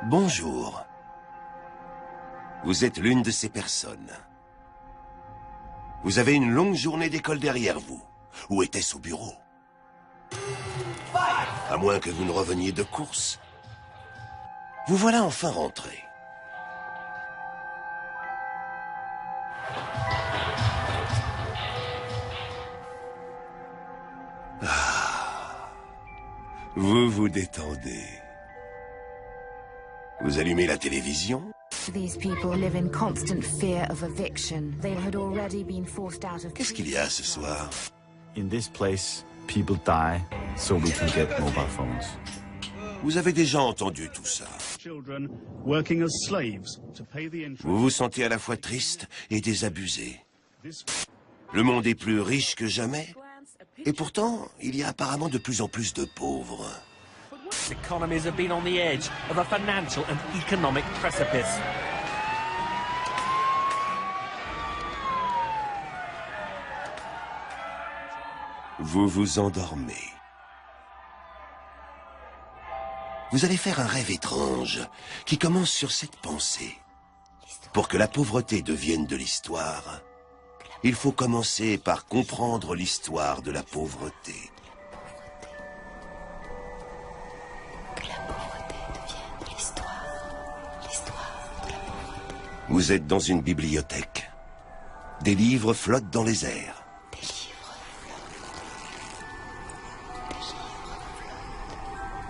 Bonjour. Vous êtes l'une de ces personnes. Vous avez une longue journée d'école derrière vous. Ou était-ce au bureau? À moins que vous ne reveniez de course. Vous voilà enfin rentré. Vous vous détendez. Vous allumez la télévision? Qu'est-ce qu'il y a ce soir? In this place, people die so we can get mobile phones. Vous avez déjà entendu tout ça. Vous vous sentez à la fois triste et désabusé. Le monde est plus riche que jamais. Et pourtant, il y a apparemment de plus en plus de pauvres. Economies have been on the edge of a financial and economic precipice. Vous vous endormez. Vous allez faire un rêve étrange qui commence sur cette pensée. Pour que la pauvreté devienne de l'histoire, il faut commencer par comprendre l'histoire de la pauvreté. Que la pauvreté devienne de l'histoire. L'histoire de la pauvreté. Vous êtes dans une bibliothèque. Des livres flottent dans les airs. Des livres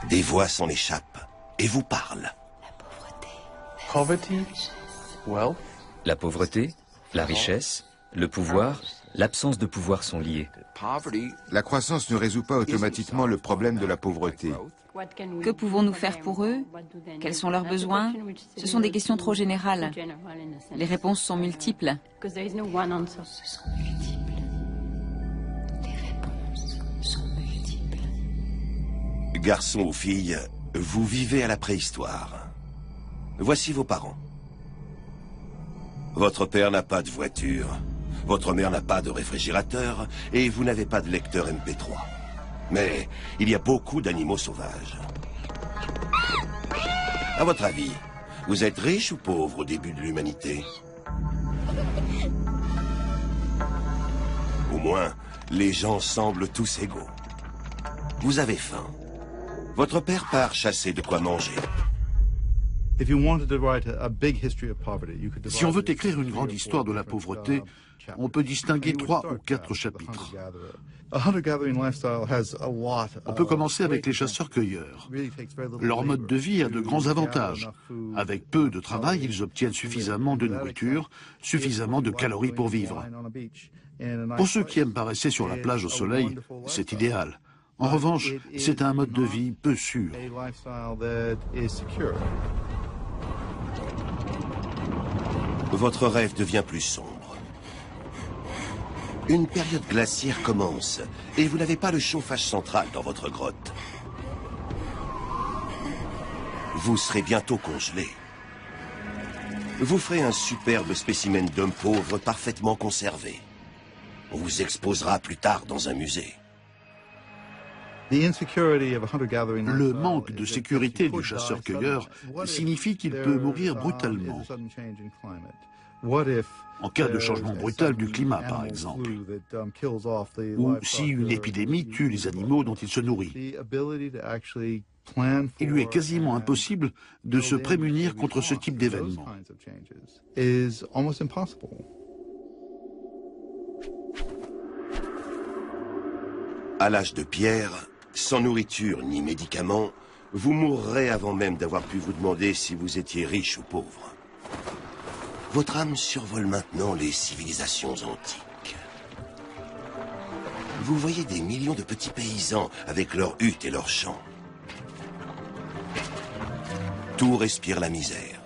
flottent. Des voix s'en échappent et vous parlent. La pauvreté. Poverty, wealth. La pauvreté, la richesse, le pouvoir, l'absence de pouvoir sont liés. La croissance ne résout pas automatiquement le problème de la pauvreté. Que pouvons-nous faire pour eux? Quels sont leurs besoins? Ce sont des questions trop générales. Les réponses sont multiples. Ce sont multiples. Les réponses sont multiples. Garçons ou filles, vous vivez à la préhistoire. Voici vos parents. Votre père n'a pas de voiture, votre mère n'a pas de réfrigérateur et vous n'avez pas de lecteur MP3. Mais il y a beaucoup d'animaux sauvages. À votre avis, vous êtes riche ou pauvre au début de l'humanité? Au moins, les gens semblent tous égaux. Vous avez faim. Votre père part chasser de quoi manger. Si on veut écrire une grande histoire de la pauvreté, on peut distinguer 3 ou 4 chapitres. On peut commencer avec les chasseurs-cueilleurs. Leur mode de vie a de grands avantages. Avec peu de travail, ils obtiennent suffisamment de nourriture, suffisamment de calories pour vivre. Pour ceux qui aiment paresser sur la plage au soleil, c'est idéal. En revanche, c'est un mode de vie peu sûr. Votre rêve devient plus sombre. Une période glaciaire commence et vous n'avez pas le chauffage central dans votre grotte. Vous serez bientôt congelé. Vous ferez un superbe spécimen d'homme pauvre parfaitement conservé. On vous exposera plus tard dans un musée. Le manque de sécurité du chasseur-cueilleur signifie qu'il peut mourir brutalement. En cas de changement brutal du climat, par exemple, ou si une épidémie tue les animaux dont il se nourrit. Il lui est quasiment impossible de se prémunir contre ce type d'événement. À l'âge de pierre, sans nourriture ni médicaments, vous mourrez avant même d'avoir pu vous demander si vous étiez riche ou pauvre. Votre âme survole maintenant les civilisations antiques. Vous voyez des millions de petits paysans avec leurs huttes et leurs champs. Tout respire la misère.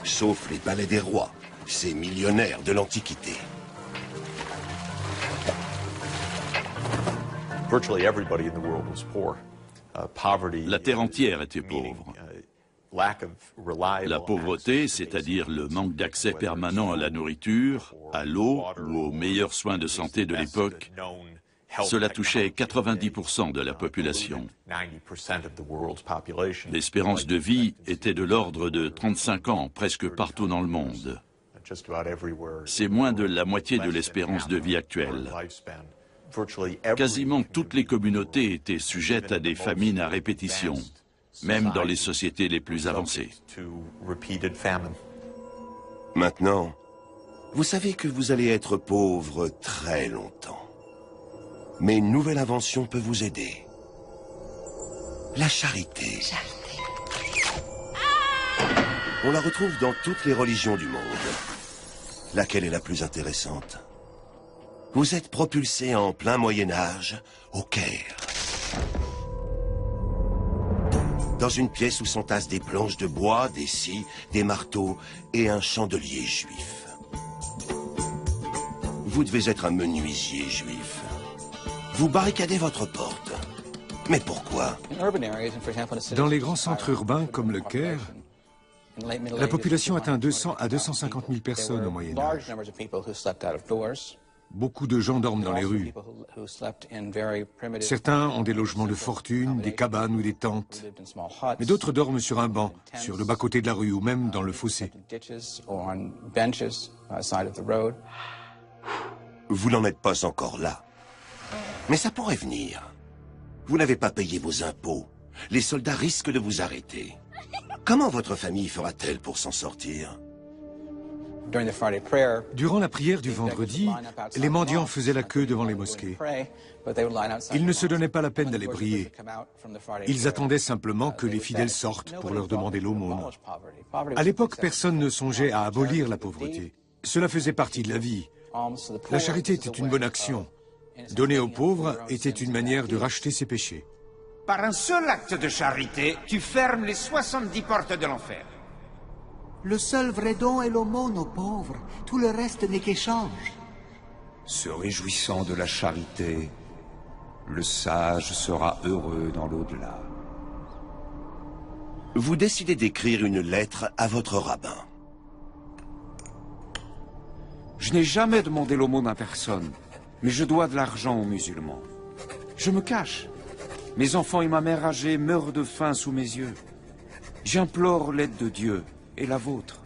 Sauf les palais des rois, ces millionnaires de l'Antiquité. La terre entière était pauvre. La pauvreté, c'est-à-dire le manque d'accès permanent à la nourriture, à l'eau ou aux meilleurs soins de santé de l'époque, Cela touchait 90% de la population. L'espérance de vie était de l'ordre de 35 ans, presque partout dans le monde. C'est moins de la moitié de l'espérance de vie actuelle. Quasiment toutes les communautés étaient sujettes à des famines à répétition, même dans les sociétés les plus avancées. Maintenant, vous savez que vous allez être pauvre très longtemps. Mais une nouvelle invention peut vous aider. La charité. On la retrouve dans toutes les religions du monde. Laquelle est la plus intéressante? Vous êtes propulsé en plein Moyen-Âge, au Caire. Dans une pièce où s'entassent des planches de bois, des scies, des marteaux et un chandelier juif. Vous devez être un menuisier juif. Vous barricadez votre porte. Mais pourquoi? Dans les grands centres urbains comme le Caire, la population atteint 200 à 250 000 personnes au Moyen-Âge. Beaucoup de gens dorment dans les rues. Certains ont des logements de fortune, des cabanes ou des tentes. Mais d'autres dorment sur un banc, sur le bas-côté de la rue ou même dans le fossé. Vous n'en êtes pas encore là. Mais ça pourrait venir. Vous n'avez pas payé vos impôts. Les soldats risquent de vous arrêter. Comment votre famille fera-t-elle pour s'en sortir? Durant la prière du vendredi, les mendiants faisaient la queue devant les mosquées. Ils ne se donnaient pas la peine d'aller prier. Ils attendaient simplement que les fidèles sortent pour leur demander l'aumône. À l'époque, personne ne songeait à abolir la pauvreté. Cela faisait partie de la vie. La charité était une bonne action. Donner aux pauvres était une manière de racheter ses péchés. Par un seul acte de charité, tu fermes les 70 portes de l'enfer. Le seul vrai don est l'aumône aux pauvres. Tout le reste n'est qu'échange. Se réjouissant de la charité, le sage sera heureux dans l'au-delà. Vous décidez d'écrire une lettre à votre rabbin. Je n'ai jamais demandé l'aumône à personne, mais je dois de l'argent aux musulmans. Je me cache. Mes enfants et ma mère âgée meurent de faim sous mes yeux. J'implore l'aide de Dieu et la vôtre.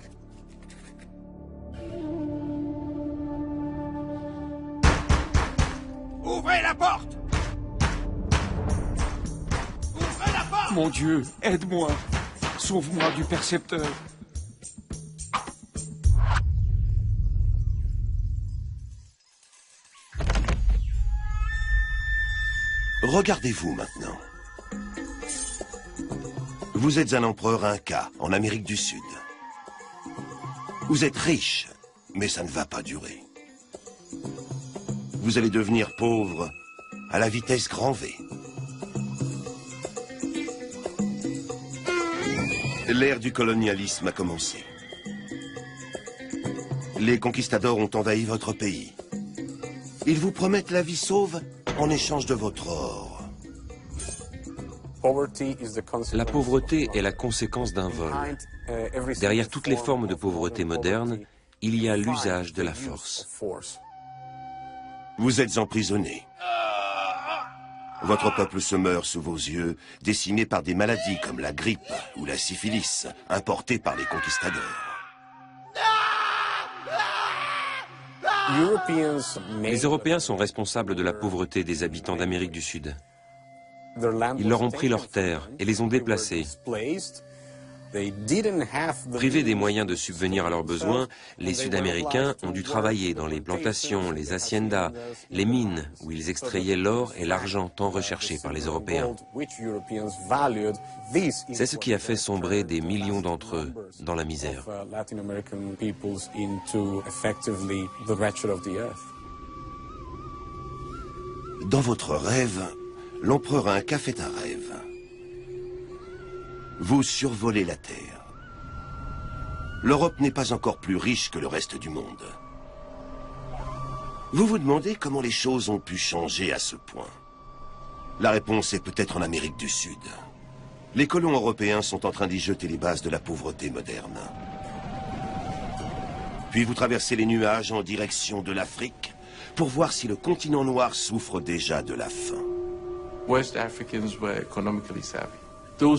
Ouvrez la porte! Ouvrez la porte! Mon Dieu, aide-moi. Sauve-moi du percepteur. Regardez-vous maintenant. Vous êtes un empereur Inca en Amérique du Sud. Vous êtes riche, mais ça ne va pas durer. Vous allez devenir pauvre à la vitesse grand V. L'ère du colonialisme a commencé. Les conquistadors ont envahi votre pays. Ils vous promettent la vie sauve en échange de votre or. La pauvreté est la conséquence d'un vol. Derrière toutes les formes de pauvreté modernes, il y a l'usage de la force. Vous êtes emprisonné. Votre peuple se meurt sous vos yeux, décimé par des maladies comme la grippe ou la syphilis, importées par les conquistadors. Les Européens sont responsables de la pauvreté des habitants d'Amérique du Sud. Ils leur ont pris leurs terres et les ont déplacés. Privés des moyens de subvenir à leurs besoins, les Sud-Américains ont dû travailler dans les plantations, les haciendas, les mines, où ils extrayaient l'or et l'argent tant recherchés par les Européens. C'est ce qui a fait sombrer des millions d'entre eux dans la misère. Dans votre rêve, l'empereur Inca fait un rêve. Vous survolez la Terre. L'Europe n'est pas encore plus riche que le reste du monde. Vous vous demandez comment les choses ont pu changer à ce point. La réponse est peut-être en Amérique du Sud. Les colons européens sont en train d'y jeter les bases de la pauvreté moderne. Puis vous traversez les nuages en direction de l'Afrique pour voir si le continent noir souffre déjà de la faim.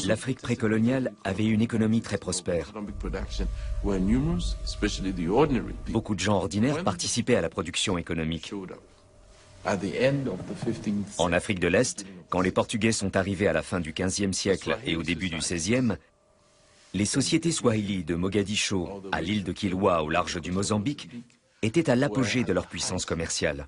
L'Afrique précoloniale avait une économie très prospère. Beaucoup de gens ordinaires participaient à la production économique. En Afrique de l'Est, quand les Portugais sont arrivés à la fin du XVe siècle et au début du XVIe, les sociétés swahili de Mogadiscio à l'île de Kilwa au large du Mozambique étaient à l'apogée de leur puissance commerciale.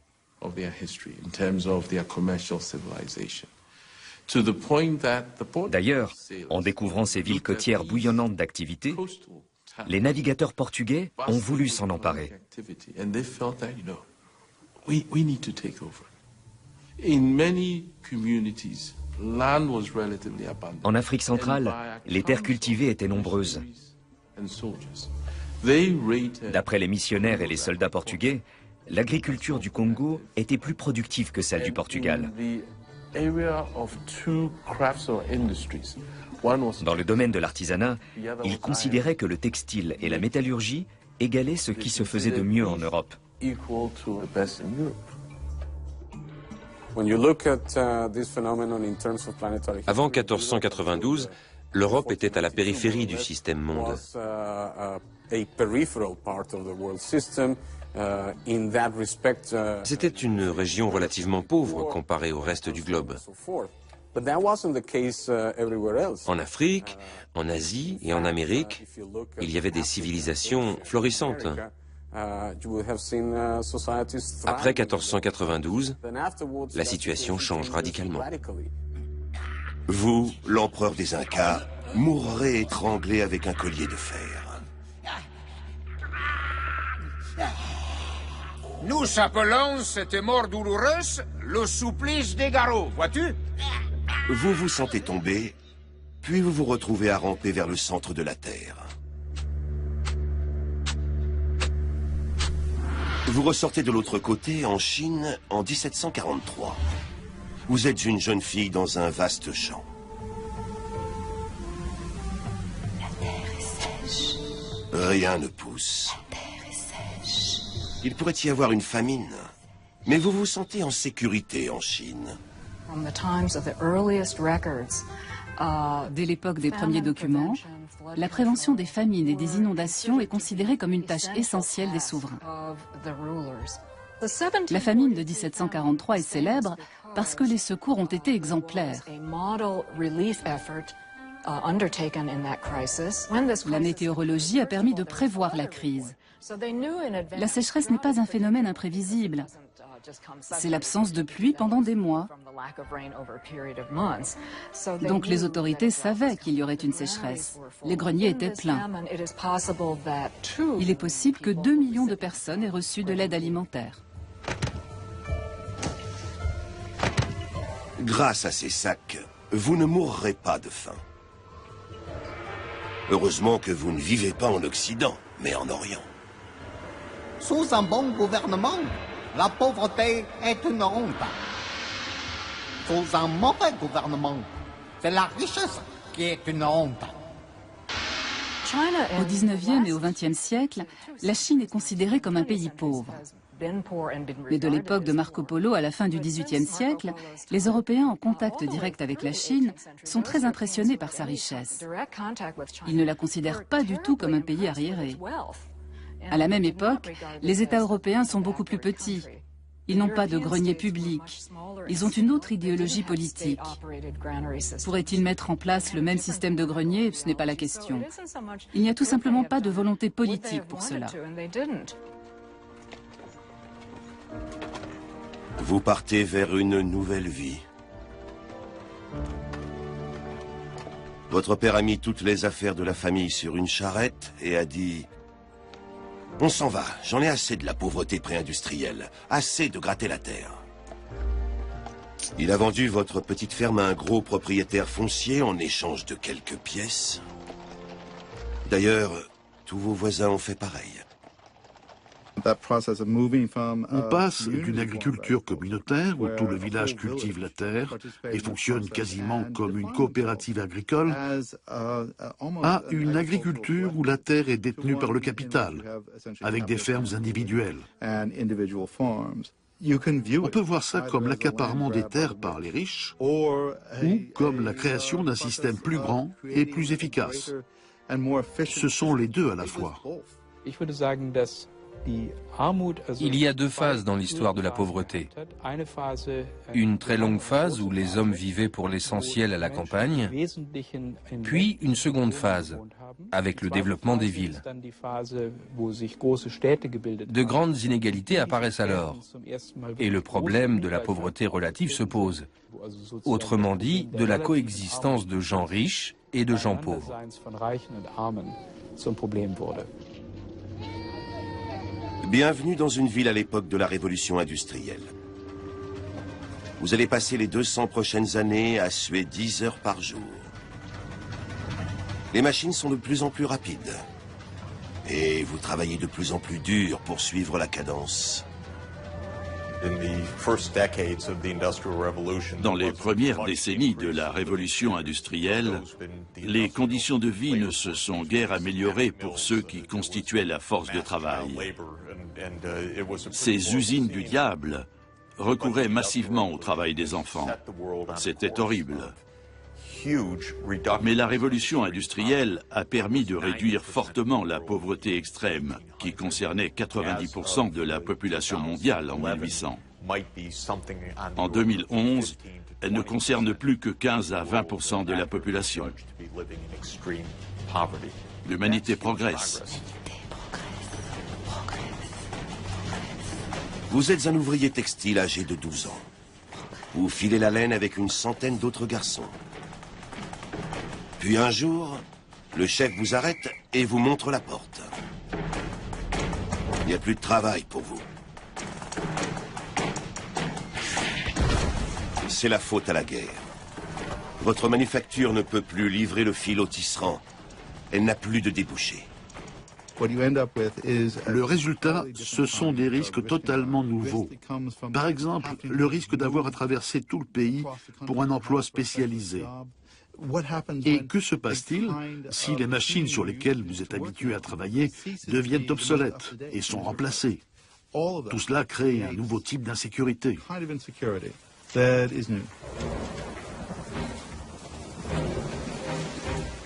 D'ailleurs, en découvrant ces villes côtières bouillonnantes d'activité, les navigateurs portugais ont voulu s'en emparer. En Afrique centrale, les terres cultivées étaient nombreuses. D'après les missionnaires et les soldats portugais, l'agriculture du Congo était plus productive que celle du Portugal. Dans le domaine de l'artisanat, ils considéraient que le textile et la métallurgie égalaient ce qui se faisait de mieux en Europe. Avant 1492, l'Europe était à la périphérie du système monde. C'était une région relativement pauvre comparée au reste du globe. En Afrique, en Asie et en Amérique, il y avait des civilisations florissantes. Après 1492, la situation change radicalement. Vous, l'empereur des Incas, mourrez étranglé avec un collier de fer. Nous appelons cette mort douloureuse le supplice des garrots, vois-tu? Vous vous sentez tomber, puis vous vous retrouvez à ramper vers le centre de la Terre. Vous ressortez de l'autre côté, en Chine, en 1743. Vous êtes une jeune fille dans un vaste champ. La terre est sèche. Rien ne pousse. La terre est sèche. Il pourrait y avoir une famine, mais vous vous sentez en sécurité en Chine. Dès l'époque des premiers documents, la prévention des famines et des inondations est considérée comme une tâche essentielle des souverains. La famine de 1743 est célèbre parce que les secours ont été exemplaires. La météorologie a permis de prévoir la crise. La sécheresse n'est pas un phénomène imprévisible. C'est l'absence de pluie pendant des mois. Donc les autorités savaient qu'il y aurait une sécheresse. Les greniers étaient pleins. Il est possible que 2 millions de personnes aient reçu de l'aide alimentaire. Grâce à ces sacs, vous ne mourrez pas de faim. Heureusement que vous ne vivez pas en Occident, mais en Orient. Sous un bon gouvernement, la pauvreté est une honte. Sous un mauvais gouvernement, c'est la richesse qui est une honte. Au 19e et au 20e siècle, la Chine est considérée comme un pays pauvre. Mais de l'époque de Marco Polo à la fin du XVIIIe siècle, les Européens en contact direct avec la Chine sont très impressionnés par sa richesse. Ils ne la considèrent pas du tout comme un pays arriéré. À la même époque, les États européens sont beaucoup plus petits. Ils n'ont pas de grenier public. Ils ont une autre idéologie politique. Pourraient-ils mettre en place le même système de grenier? Ce n'est pas la question. Il n'y a tout simplement pas de volonté politique pour cela. Vous partez vers une nouvelle vie. Votre père a mis toutes les affaires de la famille sur une charrette et a dit... On s'en va, j'en ai assez de la pauvreté pré-industrielle, assez de gratter la terre. Il a vendu votre petite ferme à un gros propriétaire foncier en échange de quelques pièces. D'ailleurs, tous vos voisins ont fait pareil. On passe d'une agriculture communautaire où tout le village cultive la terre et fonctionne quasiment comme une coopérative agricole à une agriculture où la terre est détenue par le capital, avec des fermes individuelles. On peut voir ça comme l'accaparement des terres par les riches ou comme la création d'un système plus grand et plus efficace. Ce sont les deux à la fois. Il y a deux phases dans l'histoire de la pauvreté. Une très longue phase où les hommes vivaient pour l'essentiel à la campagne, puis une seconde phase, avec le développement des villes. De grandes inégalités apparaissent alors, et le problème de la pauvreté relative se pose. Autrement dit, de la coexistence de gens riches et de gens pauvres. Bienvenue dans une ville à l'époque de la révolution industrielle. Vous allez passer les 200 prochaines années à suer 10 heures par jour. Les machines sont de plus en plus rapides. Et vous travaillez de plus en plus dur pour suivre la cadence. Dans les premières décennies de la révolution industrielle, les conditions de vie ne se sont guère améliorées pour ceux qui constituaient la force de travail. Ces usines du diable recouraient massivement au travail des enfants. C'était horrible. Mais la révolution industrielle a permis de réduire fortement la pauvreté extrême, qui concernait 90% de la population mondiale en 1800. En 2011, elle ne concerne plus que 15 à 20% de la population. L'humanité progresse. Vous êtes un ouvrier textile âgé de 12 ans. Vous filez la laine avec une centaine d'autres garçons. Puis un jour, le chef vous arrête et vous montre la porte. Il n'y a plus de travail pour vous. C'est la faute à la guerre. Votre manufacture ne peut plus livrer le fil au tisserand. Elle n'a plus de débouchés. Le résultat, ce sont des risques totalement nouveaux. Par exemple, le risque d'avoir à traverser tout le pays pour un emploi spécialisé. Et que se passe-t-il si les machines sur lesquelles vous êtes habitué à travailler deviennent obsolètes et sont remplacées? Tout cela crée un nouveau type d'insécurité.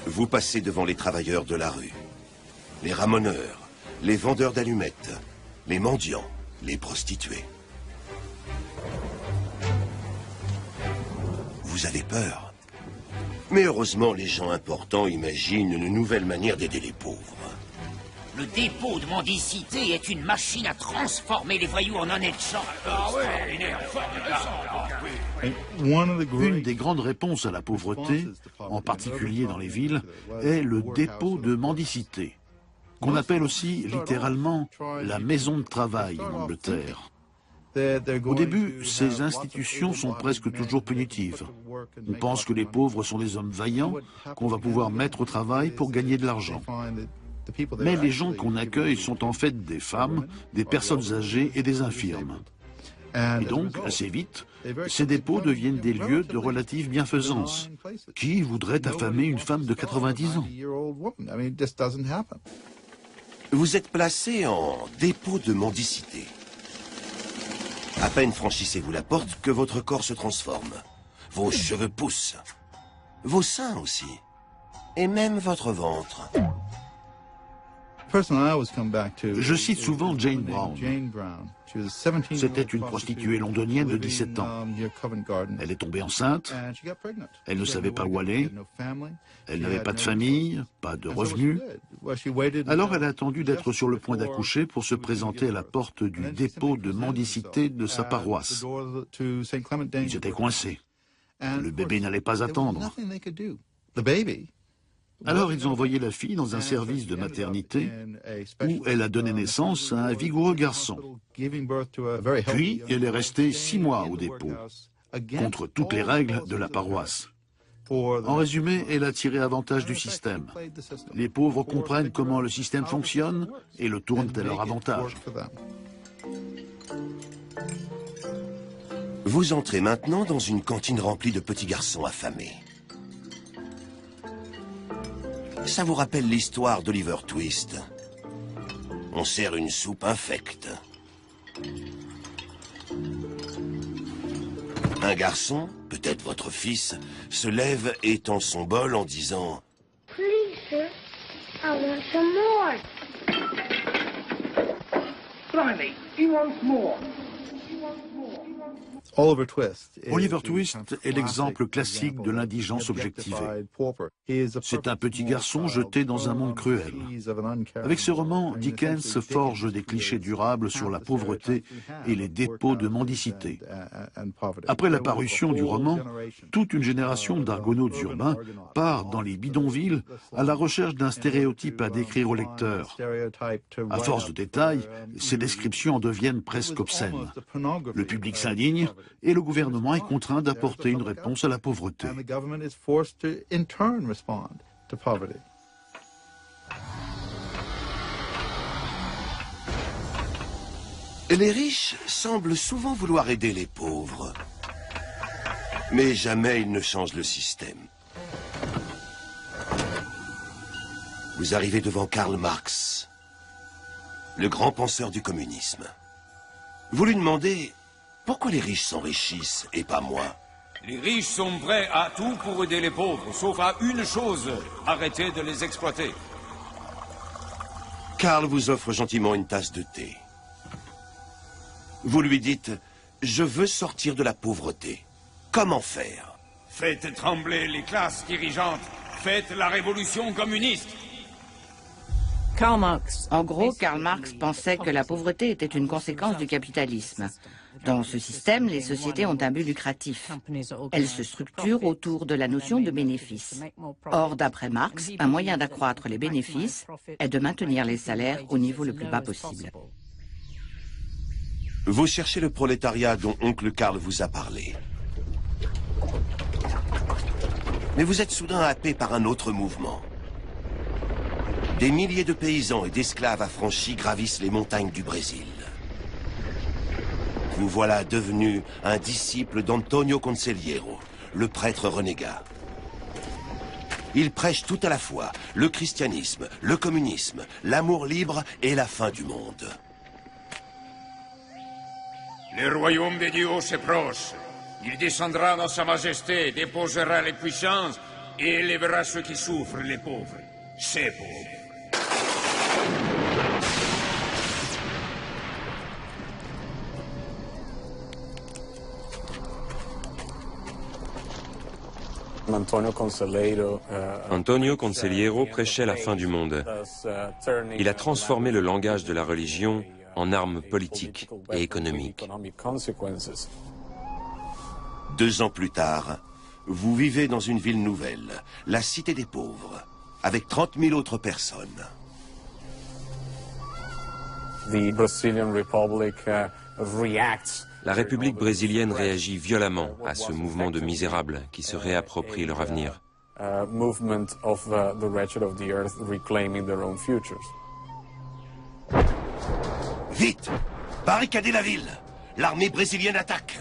Vous passez devant les travailleurs de la rue, les ramoneurs, les vendeurs d'allumettes, les mendiants, les prostituées. Vous avez peur. Mais heureusement, les gens importants imaginent une nouvelle manière d'aider les pauvres. Le dépôt de mendicité est une machine à transformer les voyous en honnêtes gens. Une des grandes réponses à la pauvreté, en particulier dans les villes, est le dépôt de mendicité, qu'on appelle aussi littéralement la maison de travail en Angleterre. Au début, ces institutions sont presque toujours punitives. On pense que les pauvres sont des hommes vaillants qu'on va pouvoir mettre au travail pour gagner de l'argent. Mais les gens qu'on accueille sont en fait des femmes, des personnes âgées et des infirmes. Et donc, assez vite, ces dépôts deviennent des lieux de relative bienfaisance. Qui voudrait affamer une femme de 90 ans? Vous êtes placé en dépôt de mendicité. À peine franchissez-vous la porte que votre corps se transforme. Vos cheveux poussent. Vos seins aussi. Et même votre ventre. Je cite souvent Jane Brown. C'était une prostituée londonienne de 17 ans. Elle est tombée enceinte. Elle ne savait pas où aller. Elle n'avait pas de famille, pas de revenus. Alors elle a attendu d'être sur le point d'accoucher pour se présenter à la porte du dépôt de mendicité de sa paroisse. Ils étaient coincés. Le bébé n'allait pas attendre. Alors ils ont envoyé la fille dans un service de maternité où elle a donné naissance à un vigoureux garçon. Puis elle est restée 6 mois au dépôt, contre toutes les règles de la paroisse. En résumé, elle a tiré avantage du système. Les pauvres comprennent comment le système fonctionne et le tournent à leur avantage. Vous entrez maintenant dans une cantine remplie de petits garçons affamés. Ça vous rappelle l'histoire d'Oliver Twist. On sert une soupe infecte. Un garçon, peut-être votre fils, se lève et tend son bol en disant « Please, sir, I want some more. » Blimey, he wants more. Oliver Twist est l'exemple classique de l'indigence objectivée. C'est un petit garçon jeté dans un monde cruel. Avec ce roman, Dickens forge des clichés durables sur la pauvreté et les dépôts de mendicité. Après la parution du roman, toute une génération d'argonautes urbains part dans les bidonvilles à la recherche d'un stéréotype à décrire au lecteur. À force de détails, ces descriptions en deviennent presque obscènes. Le public s'indigne et le gouvernement est contraint d'apporter une réponse à la pauvreté. Les riches semblent souvent vouloir aider les pauvres. Mais jamais ils ne changent le système. Vous arrivez devant Karl Marx, le grand penseur du communisme. Vous lui demandez pourquoi les riches s'enrichissent et pas moi. Les riches sont prêts à tout pour aider les pauvres, sauf à une chose, arrêter de les exploiter. Karl vous offre gentiment une tasse de thé. Vous lui dites « Je veux sortir de la pauvreté. Comment faire ?» Faites trembler les classes dirigeantes. Faites la révolution communiste. En gros, Karl Marx pensait que la pauvreté était une conséquence du capitalisme. Dans ce système, les sociétés ont un but lucratif. Elles se structurent autour de la notion de bénéfice. Or, d'après Marx, un moyen d'accroître les bénéfices est de maintenir les salaires au niveau le plus bas possible. Vous cherchez le prolétariat dont oncle Karl vous a parlé. Mais vous êtes soudain happé par un autre mouvement. Des milliers de paysans et d'esclaves affranchis gravissent les montagnes du Brésil. Vous voilà devenu un disciple d'Antonio Conselheiro, le prêtre renégat. Il prêche tout à la fois, le christianisme, le communisme, l'amour libre et la fin du monde. Le royaume de Dieu est proche. Il descendra dans sa majesté, déposera les puissances et élèvera ceux qui souffrent, les pauvres. Ces pauvres. Antonio Conselheiro prêchait la fin du monde. Il a transformé le langage de la religion en arme politique et économique. 2 ans plus tard, vous vivez dans une ville nouvelle, la Cité des Pauvres, avec 30 000 autres personnes. La République brésilienne réagit violemment à ce mouvement de misérables qui se réapproprient leur avenir. Vite! Barricadez la ville! L'armée brésilienne attaque!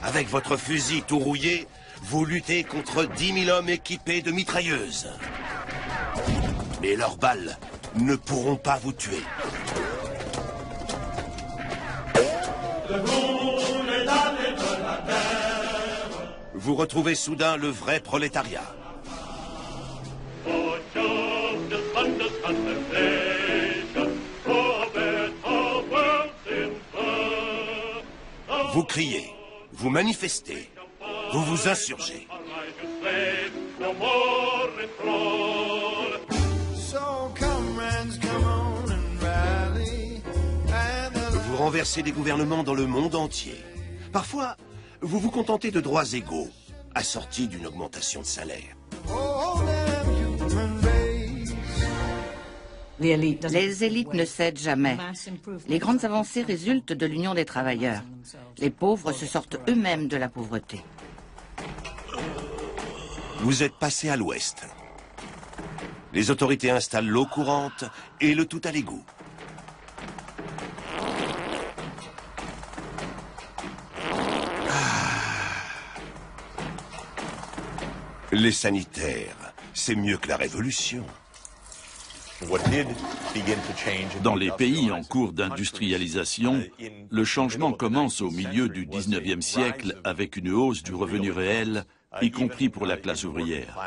Avec votre fusil tout rouillé, vous luttez contre 10 000 hommes équipés de mitrailleuses. Mais leurs balles ne pourront pas vous tuer. Vous retrouvez soudain le vrai prolétariat. Vous criez, vous manifestez, vous vous insurgez. Vous renversez des gouvernements dans le monde entier. Parfois, vous vous contentez de droits égaux, assortis d'une augmentation de salaire. Les élites ne cèdent jamais. Les grandes avancées résultent de l'union des travailleurs. Les pauvres se sortent eux-mêmes de la pauvreté. Vous êtes passé à l'ouest. Les autorités installent l'eau courante et le tout à l'égout. Les sanitaires, c'est mieux que la révolution. Dans les pays en cours d'industrialisation, le changement commence au milieu du 19e siècle avec une hausse du revenu réel, y compris pour la classe ouvrière.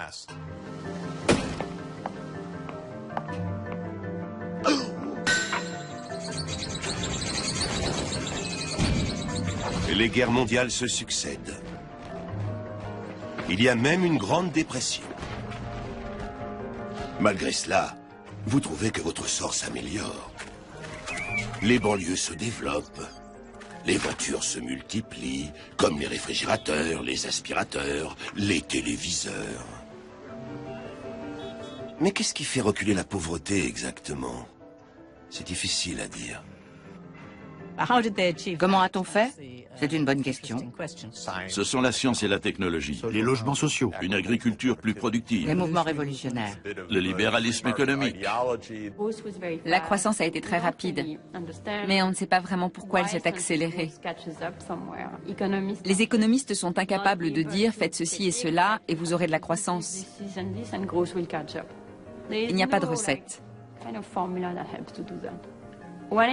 Les guerres mondiales se succèdent. Il y a même une grande dépression. Malgré cela, vous trouvez que votre sort s'améliore. Les banlieues se développent, les voitures se multiplient, comme les réfrigérateurs, les aspirateurs, les téléviseurs. Mais qu'est-ce qui fait reculer la pauvreté exactement? C'est difficile à dire. Comment a-t-on fait? C'est une bonne question. Ce sont la science et la technologie. Les logements sociaux. Une agriculture plus productive. Les mouvements révolutionnaires. Le libéralisme économique. La croissance a été très rapide, mais on ne sait pas vraiment pourquoi elle s'est accélérée. Les économistes sont incapables de dire « faites ceci et cela et vous aurez de la croissance ». Il n'y a pas de recette.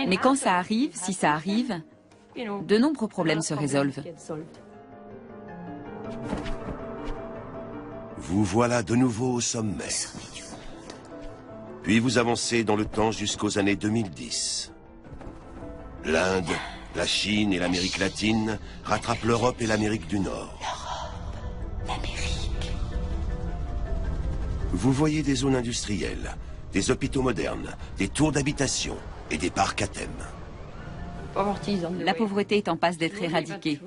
Mais quand ça arrive, si ça arrive, de nombreux problèmes se résolvent. Vous voilà de nouveau au sommet. Puis vous avancez dans le temps jusqu'aux années 2010. L'Inde, la Chine et l'Amérique latine rattrapent l'Europe et l'Amérique du Nord. Vous voyez des zones industrielles, des hôpitaux modernes, des tours d'habitation et des parcs à thème. La pauvreté est en passe d'être éradiquée.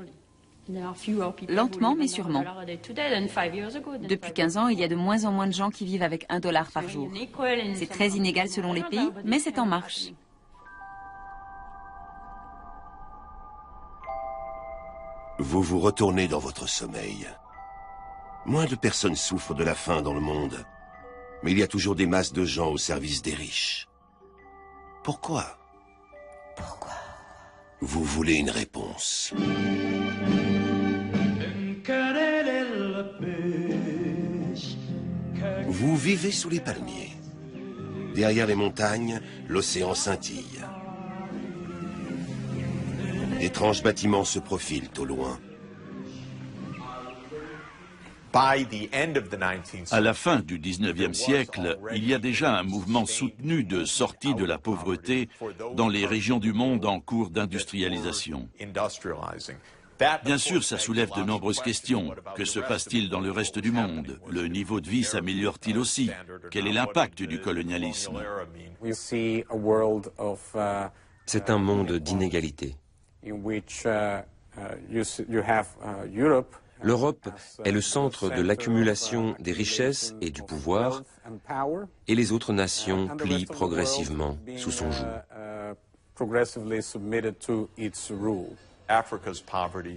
Lentement mais sûrement. Depuis 15 ans, il y a de moins en moins de gens qui vivent avec $1 par jour. C'est très inégal selon les pays, mais c'est en marche. Vous vous retournez dans votre sommeil. Moins de personnes souffrent de la faim dans le monde, mais il y a toujours des masses de gens au service des riches. Pourquoi? Pourquoi? Vous voulez une réponse. Vous vivez sous les palmiers. Derrière les montagnes, l'océan scintille. D'étranges bâtiments se profilent au loin. À la fin du 19e siècle, il y a déjà un mouvement soutenu de sortie de la pauvreté dans les régions du monde en cours d'industrialisation. Bien sûr, ça soulève de nombreuses questions. Que se passe-t-il dans le reste du monde? Le niveau de vie s'améliore-t-il aussi? Quel est l'impact du colonialisme? C'est un monde d'inégalités. L'Europe est le centre de l'accumulation des richesses et du pouvoir, et les autres nations plient progressivement sous son joug.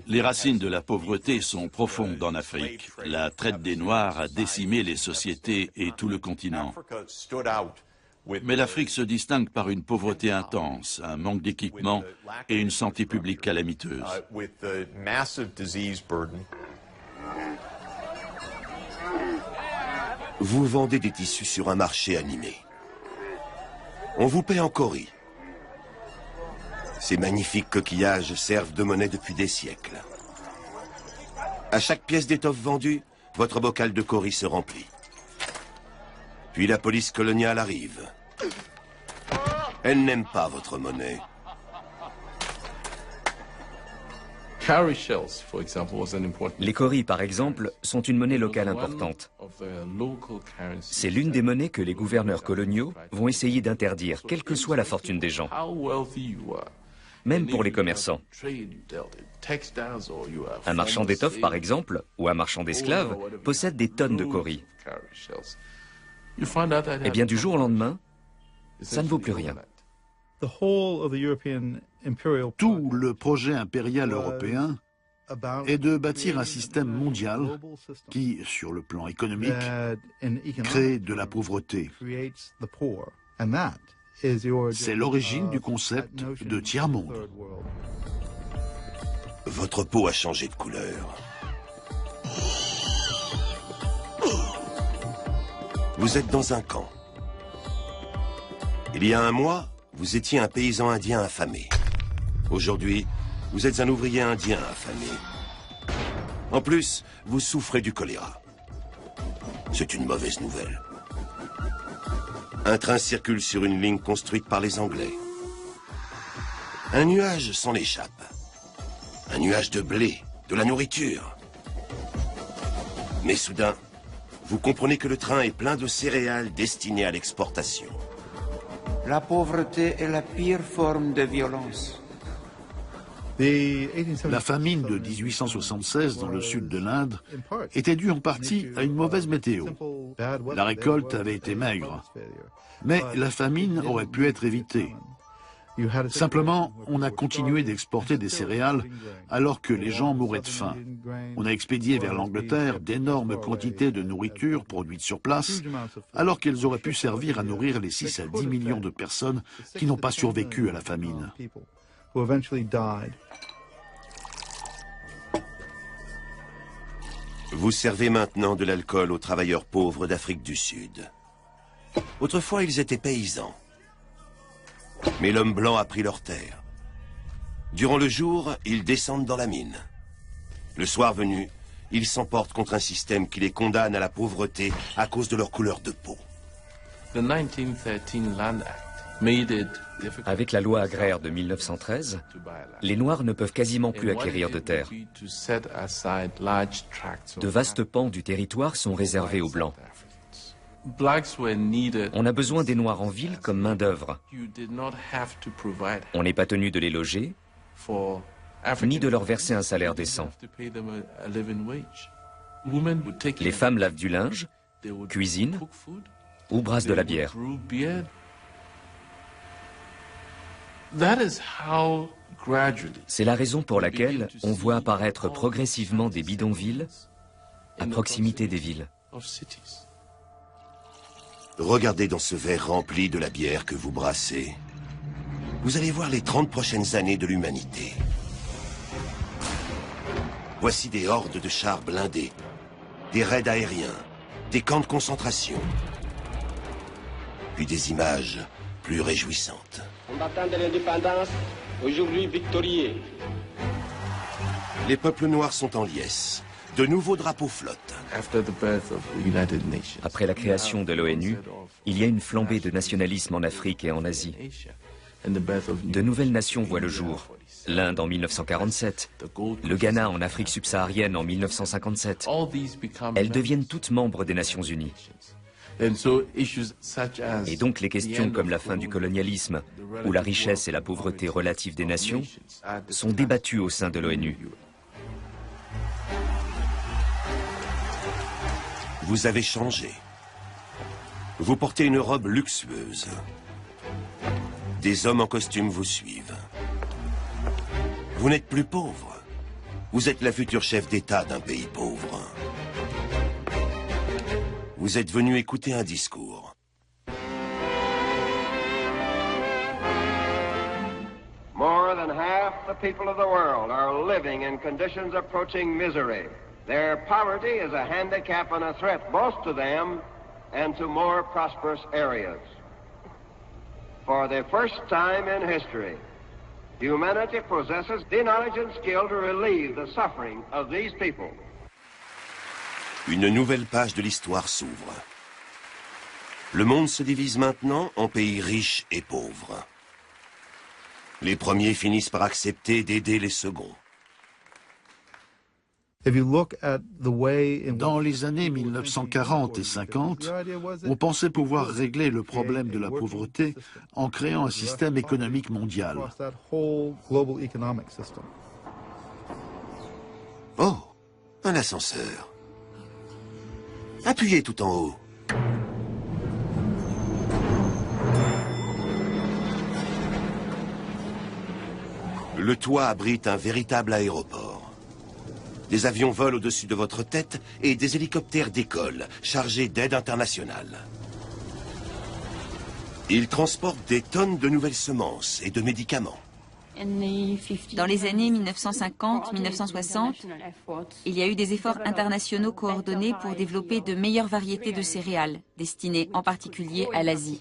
Les racines de la pauvreté sont profondes en Afrique. La traite des Noirs a décimé les sociétés et tout le continent. Mais l'Afrique se distingue par une pauvreté intense, un manque d'équipement et une santé publique calamiteuse. Vous vendez des tissus sur un marché animé. On vous paie en cauris. Ces magnifiques coquillages servent de monnaie depuis des siècles. À chaque pièce d'étoffe vendue, votre bocal de cauris se remplit. Puis la police coloniale arrive. Elle n'aime pas votre monnaie. Les cauris, par exemple, sont une monnaie locale importante. C'est l'une des monnaies que les gouverneurs coloniaux vont essayer d'interdire, quelle que soit la fortune des gens. Même pour les commerçants. Un marchand d'étoffes, par exemple, ou un marchand d'esclaves, possède des tonnes de cauris. Eh bien, du jour au lendemain, ça ne vaut plus rien. Tout le projet impérial européen est de bâtir un système mondial qui, sur le plan économique, crée de la pauvreté. C'est l'origine du concept de tiers-monde. Votre peau a changé de couleur. Vous êtes dans un camp. Il y a un mois, vous étiez un paysan indien affamé. Aujourd'hui, vous êtes un ouvrier indien affamé. En plus, vous souffrez du choléra. C'est une mauvaise nouvelle. Un train circule sur une ligne construite par les Anglais. Un nuage s'en échappe. Un nuage de blé, de la nourriture. Mais soudain, vous comprenez que le train est plein de céréales destinées à l'exportation. La pauvreté est la pire forme de violence. La famine de 1876 dans le sud de l'Inde était due en partie à une mauvaise météo. La récolte avait été maigre. Mais la famine aurait pu être évitée. Simplement, on a continué d'exporter des céréales alors que les gens mouraient de faim. On a expédié vers l'Angleterre d'énormes quantités de nourriture produite sur place, alors qu'elles auraient pu servir à nourrir les 6 à 10 millions de personnes qui n'ont pas survécu à la famine. Vous servez maintenant de l'alcool aux travailleurs pauvres d'Afrique du Sud. Autrefois, ils étaient paysans. Mais l'homme blanc a pris leur terre. Durant le jour, ils descendent dans la mine. Le soir venu, ils s'emportent contre un système qui les condamne à la pauvreté à cause de leur couleur de peau. Avec la loi agraire de 1913, les Noirs ne peuvent quasiment plus acquérir de terre. De vastes pans du territoire sont réservés aux Blancs. On a besoin des Noirs en ville comme main-d'œuvre. On n'est pas tenu de les loger, ni de leur verser un salaire décent. Les femmes lavent du linge, cuisinent ou brassent de la bière. C'est la raison pour laquelle on voit apparaître progressivement des bidonvilles à proximité des villes. Regardez dans ce verre rempli de la bière que vous brassez. Vous allez voir les 30 prochaines années de l'humanité. Voici des hordes de chars blindés, des raids aériens, des camps de concentration, puis des images plus réjouissantes. Combattants de l'indépendance, aujourd'hui victorieux. Les peuples noirs sont en liesse. De nouveaux drapeaux flottent. Après la création de l'ONU, il y a une flambée de nationalisme en Afrique et en Asie. De nouvelles nations voient le jour. L'Inde en 1947, le Ghana en Afrique subsaharienne en 1957. Elles deviennent toutes membres des Nations Unies. Et donc les questions comme la fin du colonialisme ou la richesse et la pauvreté relative des nations sont débattues au sein de l'ONU. Vous avez changé. Vous portez une robe luxueuse. Des hommes en costume vous suivent. Vous n'êtes plus pauvre. Vous êtes la future chef d'État d'un pays pauvre. Vous êtes venu écouter un discours. More than half the people of the world are living in conditions approaching misery. Their poverty is a handicap and a threat both to them and to more prosperous areas. For the first time in history, humanity possesses the knowledge and skill to relieve the suffering of these people. Une nouvelle page de l'histoire s'ouvre. Le monde se divise maintenant en pays riches et pauvres. Les premiers finissent par accepter d'aider les seconds. Dans les années 1940 et 50, on pensait pouvoir régler le problème de la pauvreté en créant un système économique mondial. Oh, un ascenseur. Appuyez tout en haut. Le toit abrite un véritable aéroport. Des avions volent au-dessus de votre tête et des hélicoptères décollent, chargés d'aide internationale. Ils transportent des tonnes de nouvelles semences et de médicaments. Dans les années 1950-1960, il y a eu des efforts internationaux coordonnés pour développer de meilleures variétés de céréales, destinées en particulier à l'Asie.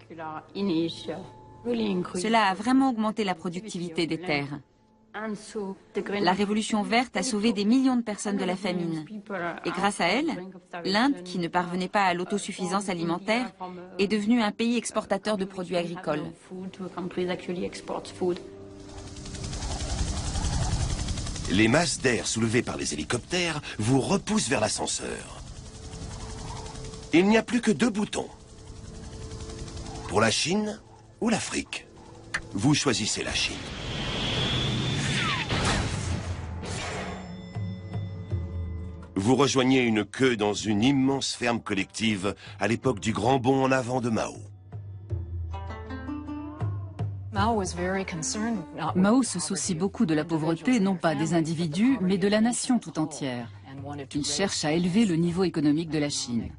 Cela a vraiment augmenté la productivité des terres. La révolution verte a sauvé des millions de personnes de la famine. Et grâce à elle, l'Inde, qui ne parvenait pas à l'autosuffisance alimentaire, est devenue un pays exportateur de produits agricoles. Les masses d'air soulevées par les hélicoptères vous repoussent vers l'ascenseur. Il n'y a plus que 2 boutons. Pour la Chine ou l'Afrique? Vous choisissez la Chine. Vous rejoignez une queue dans une immense ferme collective à l'époque du grand bond en avant de Mao. Mao se soucie beaucoup de la pauvreté, non pas des individus, mais de la nation tout entière. Il cherche à élever le niveau économique de la Chine.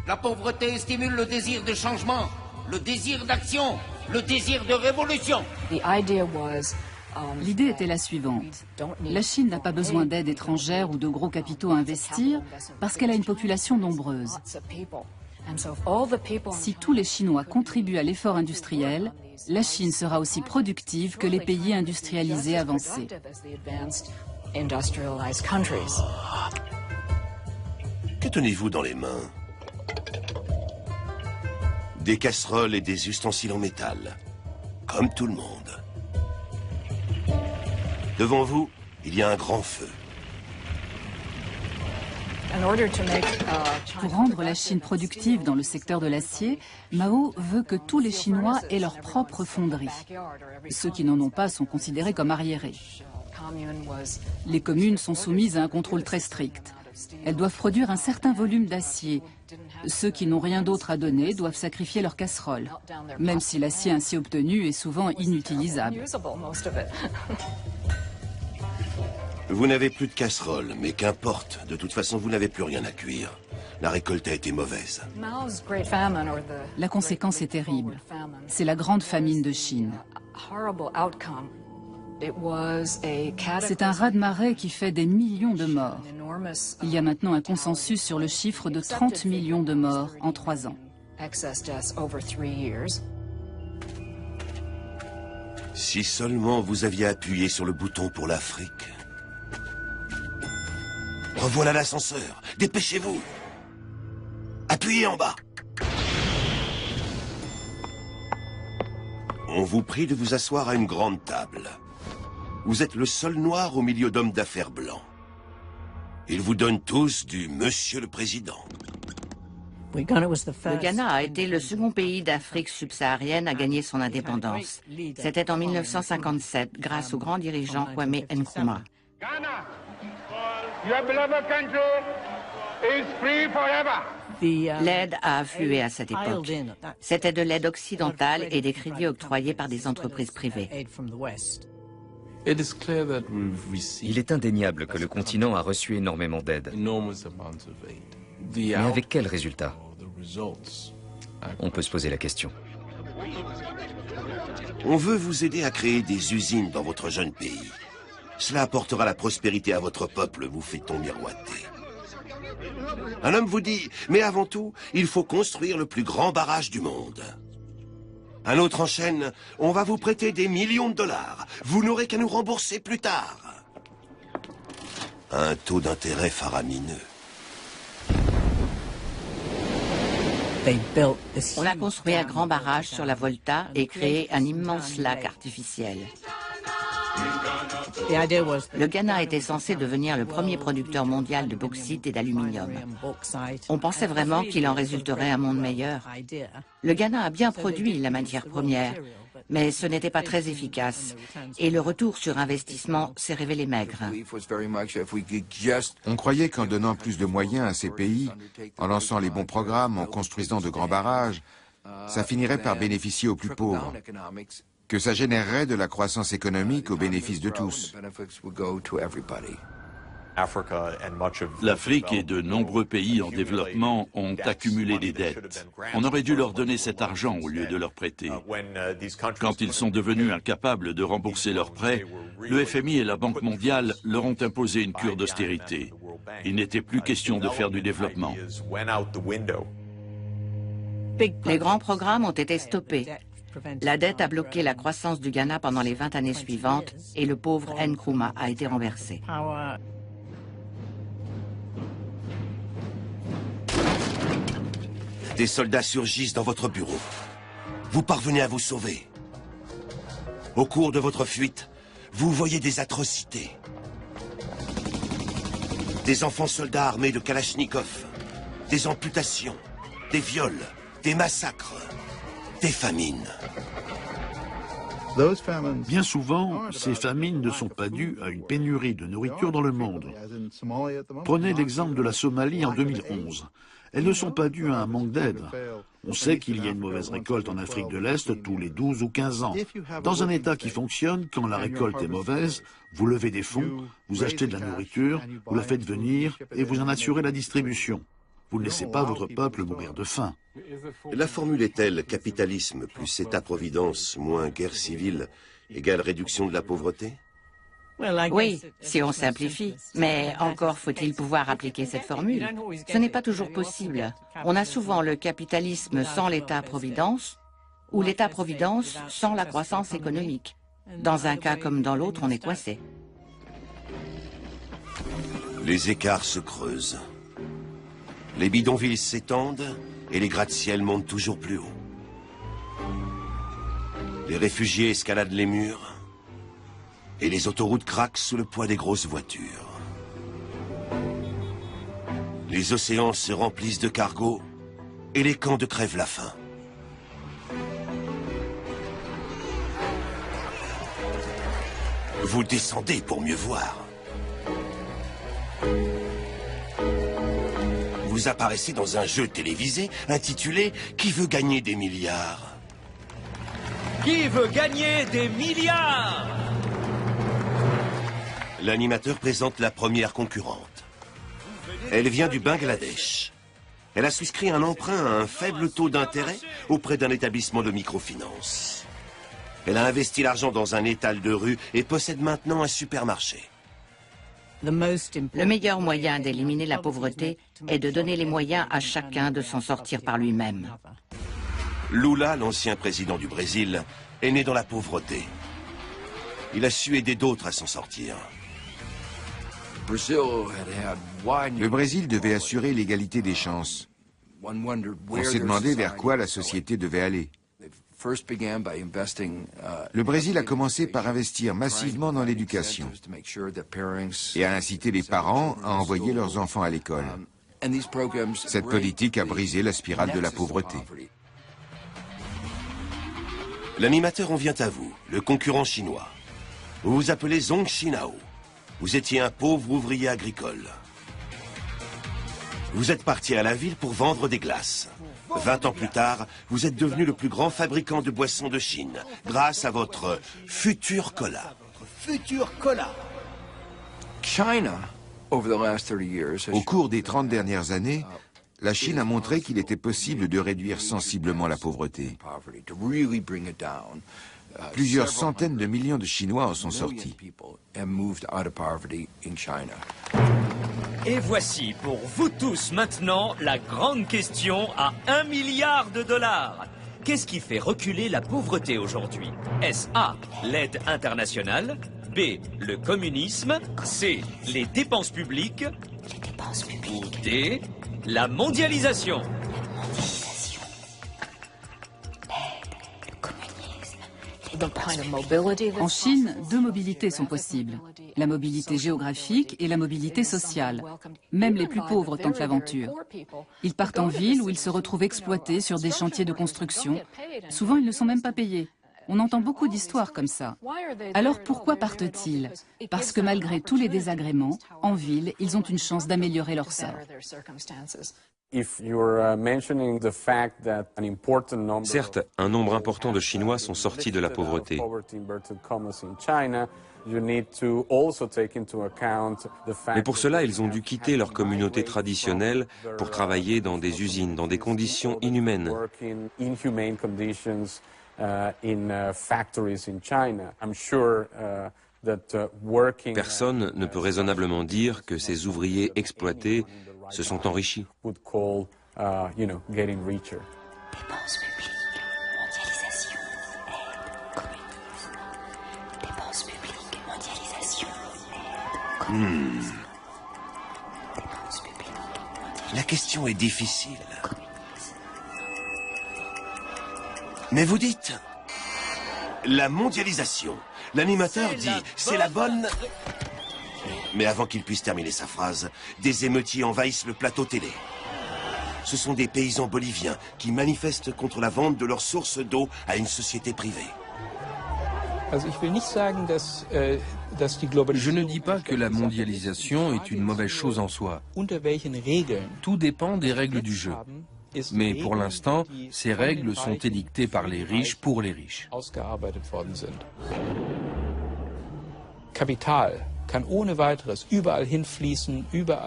La pauvreté stimule le désir de changement, le désir d'action, le désir de révolution. L'idée était la suivante. La Chine n'a pas besoin d'aide étrangère ou de gros capitaux à investir parce qu'elle a une population nombreuse. Si tous les Chinois contribuent à l'effort industriel, la Chine sera aussi productive que les pays industrialisés avancés. Que tenez-vous dans les mains? Des casseroles et des ustensiles en métal, comme tout le monde. Devant vous, il y a un grand feu. Pour rendre la Chine productive dans le secteur de l'acier, Mao veut que tous les Chinois aient leur propre fonderie. Ceux qui n'en ont pas sont considérés comme arriérés. Les communes sont soumises à un contrôle très strict. Elles doivent produire un certain volume d'acier. Ceux qui n'ont rien d'autre à donner doivent sacrifier leurs casseroles, même si l'acier ainsi obtenu est souvent inutilisable. Vous n'avez plus de casserole, mais qu'importe. De toute façon, vous n'avez plus rien à cuire. La récolte a été mauvaise. La conséquence est terrible. C'est la grande famine de Chine. C'est un raz-de-marée qui fait des millions de morts. Il y a maintenant un consensus sur le chiffre de 30 millions de morts en 3 ans. Si seulement vous aviez appuyé sur le bouton pour l'Afrique. Revoilà l'ascenseur. Dépêchez-vous. Appuyez en bas. On vous prie de vous asseoir à une grande table. Vous êtes le seul noir au milieu d'hommes d'affaires blancs. Ils vous donnent tous du Monsieur le Président. Le Ghana a été le second pays d'Afrique subsaharienne à gagner son indépendance. C'était en 1957, grâce au grand dirigeant Kwame Nkrumah. L'aide a afflué à cette époque. C'était de l'aide occidentale et des crédits octroyés par des entreprises privées. Il est indéniable que le continent a reçu énormément d'aide. Mais avec quel résultat? On peut se poser la question. On veut vous aider à créer des usines dans votre jeune pays. Cela apportera la prospérité à votre peuple, vous fait-on miroiter. Un homme vous dit, mais avant tout, il faut construire le plus grand barrage du monde. Un autre enchaîne, on va vous prêter des millions de dollars. Vous n'aurez qu'à nous rembourser plus tard. Un taux d'intérêt faramineux. On a construit un grand barrage sur la Volta et créé un immense lac artificiel. Le Ghana était censé devenir le premier producteur mondial de bauxite et d'aluminium. On pensait vraiment qu'il en résulterait un monde meilleur. Le Ghana a bien produit la matière première, mais ce n'était pas très efficace. Et le retour sur investissement s'est révélé maigre. On croyait qu'en donnant plus de moyens à ces pays, en lançant les bons programmes, en construisant de grands barrages, ça finirait par bénéficier aux plus pauvres, que ça générerait de la croissance économique au bénéfice de tous. L'Afrique et de nombreux pays en développement ont accumulé des dettes. On aurait dû leur donner cet argent au lieu de leur prêter. Quand ils sont devenus incapables de rembourser leurs prêts, le FMI et la Banque mondiale leur ont imposé une cure d'austérité. Il n'était plus question de faire du développement. Les grands programmes ont été stoppés. La dette a bloqué la croissance du Ghana pendant les 20 années suivantes et le pauvre Nkrumah a été renversé. Des soldats surgissent dans votre bureau. Vous parvenez à vous sauver. Au cours de votre fuite, vous voyez des atrocités. Des enfants soldats armés de Kalachnikov, des amputations, des viols, des massacres, des famines. Bien souvent, ces famines ne sont pas dues à une pénurie de nourriture dans le monde. Prenez l'exemple de la Somalie en 2011. Elles ne sont pas dues à un manque d'aide. On sait qu'il y a une mauvaise récolte en Afrique de l'Est tous les 12 ou 15 ans. Dans un État qui fonctionne, quand la récolte est mauvaise, vous levez des fonds, vous achetez de la nourriture, vous la faites venir et vous en assurez la distribution. Vous ne laissez pas votre peuple mourir de faim. La formule est-elle capitalisme plus État-providence moins guerre civile égale réduction de la pauvreté? Oui, si on simplifie. Mais encore faut-il pouvoir appliquer cette formule. Ce n'est pas toujours possible. On a souvent le capitalisme sans l'État-providence ou l'État-providence sans la croissance économique. Dans un cas comme dans l'autre, on est coincé. Les écarts se creusent. Les bidonvilles s'étendent et les gratte-ciel montent toujours plus haut. Les réfugiés escaladent les murs et les autoroutes craquent sous le poids des grosses voitures. Les océans se remplissent de cargos et les camps de crèvent la faim. Vous descendez pour mieux voir. Vous apparaissez dans un jeu télévisé intitulé « Qui veut gagner des milliards ?» Qui veut gagner des milliards? L'animateur présente la première concurrente. Elle vient du Bangladesh. Elle a souscrit un emprunt à un faible taux d'intérêt auprès d'un établissement de microfinance. Elle a investi l'argent dans un étal de rue et possède maintenant un supermarché. Le meilleur moyen d'éliminer la pauvreté est de donner les moyens à chacun de s'en sortir par lui-même. Lula, l'ancien président du Brésil, est né dans la pauvreté. Il a su aider d'autres à s'en sortir. Le Brésil devait assurer l'égalité des chances. On s'est demandé vers quoi la société devait aller. Le Brésil a commencé par investir massivement dans l'éducation et a incité les parents à envoyer leurs enfants à l'école. Cette politique a brisé la spirale de la pauvreté. L'animateur en vient à vous, le concurrent chinois. Vous vous appelez Zhong Xinao. Vous étiez un pauvre ouvrier agricole. Vous êtes parti à la ville pour vendre des glaces. 20 ans plus tard, vous êtes devenu le plus grand fabricant de boissons de Chine, grâce à votre Future Cola. Au cours des 30 dernières années, la Chine a montré qu'il était possible de réduire sensiblement la pauvreté. Plusieurs centaines de millions de Chinois en sont sortis. Et voici pour vous tous maintenant la grande question à 1 milliard de dollars. Qu'est-ce qui fait reculer la pauvreté aujourd'hui? Est-ce A, l'aide internationale, B, le communisme, C, les dépenses publiques, ou D, la mondialisation? En Chine, deux mobilités sont possibles. La mobilité géographique et la mobilité sociale. Même les plus pauvres tentent l'aventure. Ils partent en ville où ils se retrouvent exploités sur des chantiers de construction. Souvent, ils ne sont même pas payés. On entend beaucoup d'histoires comme ça. Alors pourquoi partent-ils? Parce que malgré tous les désagréments, en ville, ils ont une chance d'améliorer leur sort. Certes, un nombre important de Chinois sont sortis de la pauvreté. Mais pour cela, ils ont dû quitter leur communauté traditionnelle pour travailler dans des usines, dans des conditions inhumaines. Personne ne peut raisonnablement dire que ces ouvriers exploités se sont enrichis. Dépenses publiques, mondialisation. La question est difficile. Mais vous dites... La mondialisation. L'animateur dit, c'est la bonne... Mais avant qu'il puisse terminer sa phrase, des émeutiers envahissent le plateau télé. Ce sont des paysans boliviens qui manifestent contre la vente de leurs sources d'eau à une société privée. Je ne dis pas que la mondialisation est une mauvaise chose en soi. Tout dépend des règles du jeu. Mais pour l'instant, ces règles sont édictées par les riches pour les riches.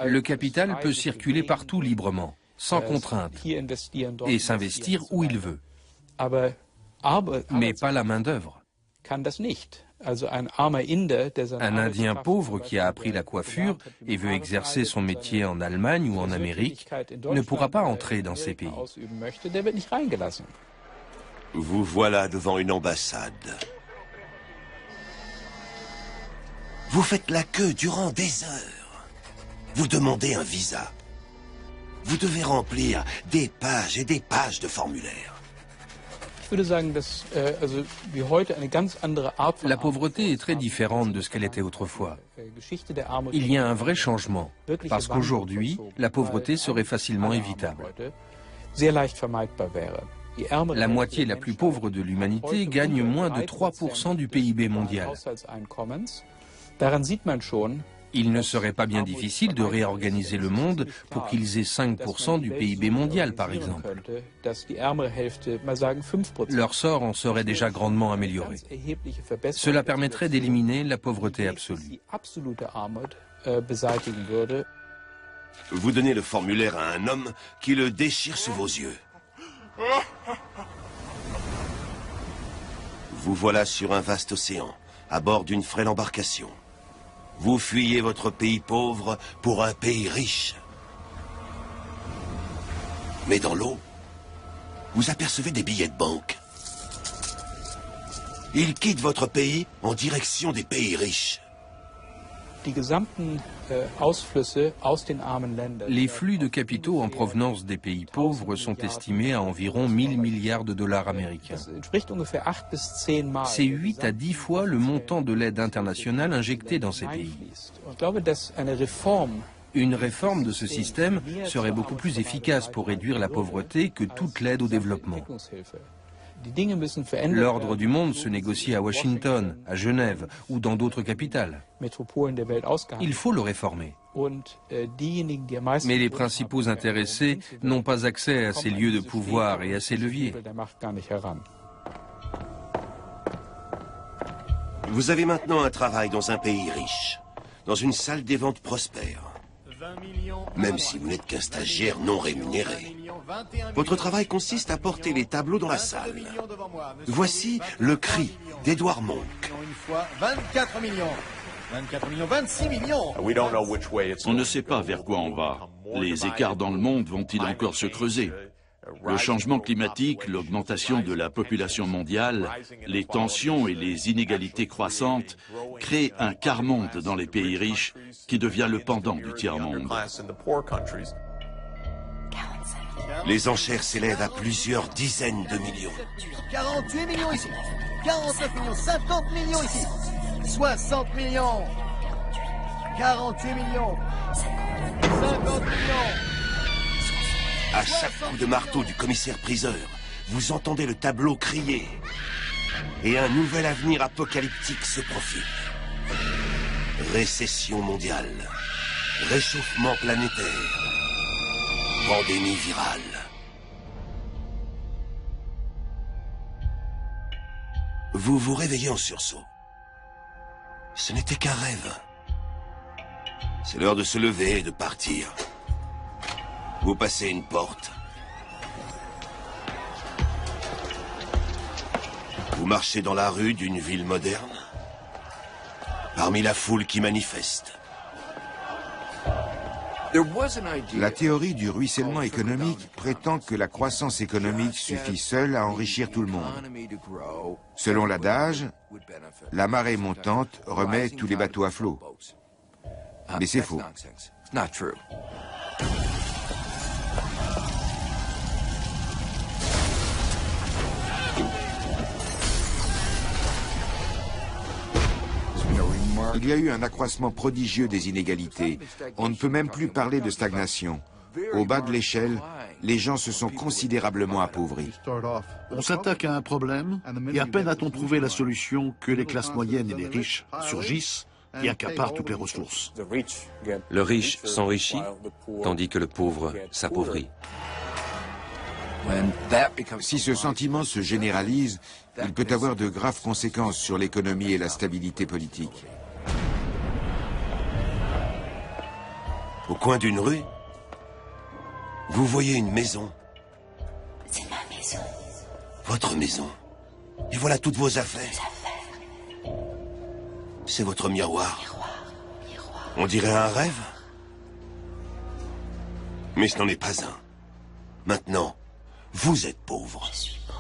Le capital peut circuler partout librement, sans contrainte, et s'investir où il veut. Mais pas la main-d'œuvre. Un Indien pauvre qui a appris la coiffure et veut exercer son métier en Allemagne ou en Amérique ne pourra pas entrer dans ces pays. Vous voilà devant une ambassade. Vous faites la queue durant des heures. Vous demandez un visa. Vous devez remplir des pages et des pages de formulaires. La pauvreté est très différente de ce qu'elle était autrefois. Il y a un vrai changement, parce qu'aujourd'hui, la pauvreté serait facilement évitable. La moitié la plus pauvre de l'humanité gagne moins de 3% du PIB mondial. Il ne serait pas bien difficile de réorganiser le monde pour qu'ils aient 5% du PIB mondial, par exemple. Leur sort en serait déjà grandement amélioré. Cela permettrait d'éliminer la pauvreté absolue. Vous donnez le formulaire à un homme qui le déchire sous vos yeux. Vous voilà sur un vaste océan, à bord d'une frêle embarcation. Vous fuyez votre pays pauvre pour un pays riche. Mais dans l'eau, vous apercevez des billets de banque. Ils quittent votre pays en direction des pays riches. Les flux de capitaux en provenance des pays pauvres sont estimés à environ 1000 milliards de dollars américains. C'est 8 à 10 fois le montant de l'aide internationale injectée dans ces pays. Une réforme de ce système serait beaucoup plus efficace pour réduire la pauvreté que toute l'aide au développement. L'ordre du monde se négocie à Washington, à Genève ou dans d'autres capitales. Il faut le réformer. Mais les principaux intéressés n'ont pas accès à ces lieux de pouvoir et à ces leviers. Vous avez maintenant un travail dans un pays riche, dans une salle des ventes prospère. Même si vous n'êtes qu'un stagiaire non rémunéré. Votre travail consiste à porter les tableaux dans la salle. Voici le cri d'Edouard Monk. 24 millions. 24 millions, 26 millions. On ne sait pas vers quoi on va. Les écarts dans le monde vont-ils encore se creuser? Le changement climatique, l'augmentation de la population mondiale, les tensions et les inégalités croissantes créent un quart-monde dans les pays riches qui devient le pendant du tiers-monde. Les enchères s'élèvent à plusieurs dizaines de millions. 48 millions ici. 49 millions, 50 millions ici. 60 millions. 48 millions. 50 millions. À chaque coup de marteau du commissaire-priseur, vous entendez le tableau crier. Et un nouvel avenir apocalyptique se profile. Récession mondiale. Réchauffement planétaire. Pandémie virale. Vous vous réveillez en sursaut. Ce n'était qu'un rêve. C'est l'heure de se lever et de partir. Vous passez une porte. Vous marchez dans la rue d'une ville moderne, parmi la foule qui manifeste. La théorie du ruissellement économique prétend que la croissance économique suffit seule à enrichir tout le monde. Selon l'adage, la marée montante remet tous les bateaux à flot. Mais c'est faux. Il y a eu un accroissement prodigieux des inégalités. On ne peut même plus parler de stagnation. Au bas de l'échelle, les gens se sont considérablement appauvris. On s'attaque à un problème et à peine a-t-on trouvé la solution que les classes moyennes et les riches surgissent et accaparent toutes les ressources. Le riche s'enrichit, tandis que le pauvre s'appauvrit. Si ce sentiment se généralise, il peut avoir de graves conséquences sur l'économie et la stabilité politique. Au coin d'une rue, vous voyez une maison. C'est ma maison. Votre maison. Et voilà toutes vos affaires. C'est votre miroir. On dirait un rêve. Mais ce n'en est pas un. Maintenant, vous êtes pauvre. Je suis pauvre.